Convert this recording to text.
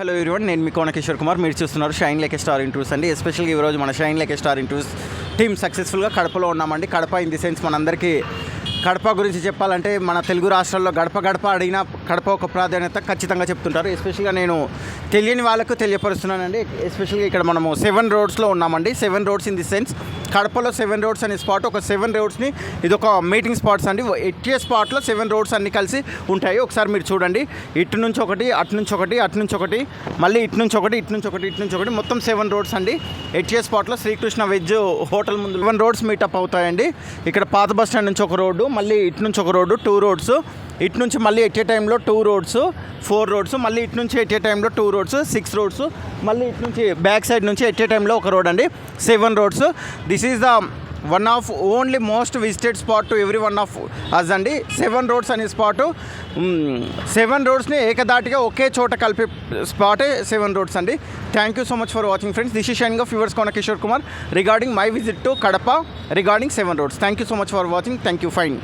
Hello everyone, నేను మీ కోన కిషోర్ కుమార్. మీరు చూస్తున్నారు shine like A star in tours అండి. ఎస్పెషల్గా ఈరోజు మన shine like A star in tours team సక్సెస్ఫుల్గా కడపలో ఉన్నామండి. కడప ఇన్ ది సెన్స్ మనందరికీ కడప గురించి చెప్పాలంటే మన తెలుగు రాష్ట్రాల్లో గడప గడప అడిగినా కడప ఒక ప్రాధాన్యత ఖచ్చితంగా చెప్తుంటారు. ఎస్పెషల్గా నేను తెలియని వాళ్ళకు తెలియపరుస్తున్నానండి. ఎస్పెషల్గా ఇక్కడ మనము 7 రోడ్స్లో ఉన్నామండి. 7 రోడ్స్ ఇన్ ది సెన్స్ కడపలో 7 రోడ్స్ అనే స్పాట్, ఒక 7 రోడ్స్ని ఇది ఒక మీటింగ్ స్పాట్స్ అండి. ఎట్టే స్పాట్లో 7 రోడ్స్ అన్నీ కలిసి ఉంటాయి. ఒకసారి మీరు చూడండి, ఇటు నుంచి ఒకటి, అటు నుంచి ఒకటి, అటు నుంచి ఒకటి, మళ్ళీ ఇటు నుంచి ఒకటి, ఇటు నుంచి ఒకటి, ఇటు నుంచి ఒకటి, మొత్తం 7 రోడ్స్ అండి. ఎట్టే స్పాట్లో శ్రీకృష్ణ వెజ్ హోటల్ ముందు 7 రోడ్స్ మీటప్ అవుతాయండి. ఇక్కడ పాత బస్ స్టాండ్ నుంచి ఒక రోడ్డు, మళ్ళీ ఇటు నుంచి ఒక రోడ్డు, 2 రోడ్స్, ఇటు నుంచి మళ్ళీ ఎట్ ఏ టైంలో 2 రోడ్స్, 4 రోడ్స్, మళ్ళీ ఇటు నుంచి ఎట్ ఏ టైంలో 2 రోడ్స్, 6 రోడ్స్, మళ్ళీ ఇటు నుంచి బ్యాక్ సైడ్ నుంచి ఎట్ ఏ టైంలో ఒక రోడ్ అండి. 7 roads. This is the one of only most visited spot to every one of us అండి. 7 రోడ్స్ అనే స్పాటు, 7 రోడ్స్ని ఏకదాటిగా ఒకే చోట కలిపే స్పాటే 7 రోడ్స్ అండి. Thank you so much for watching friends. This is shining of yours Kona Kishore Kumar regarding my visit to Kadapa regarding 7 roads. Thank you so much for watching. Thank you. Fine.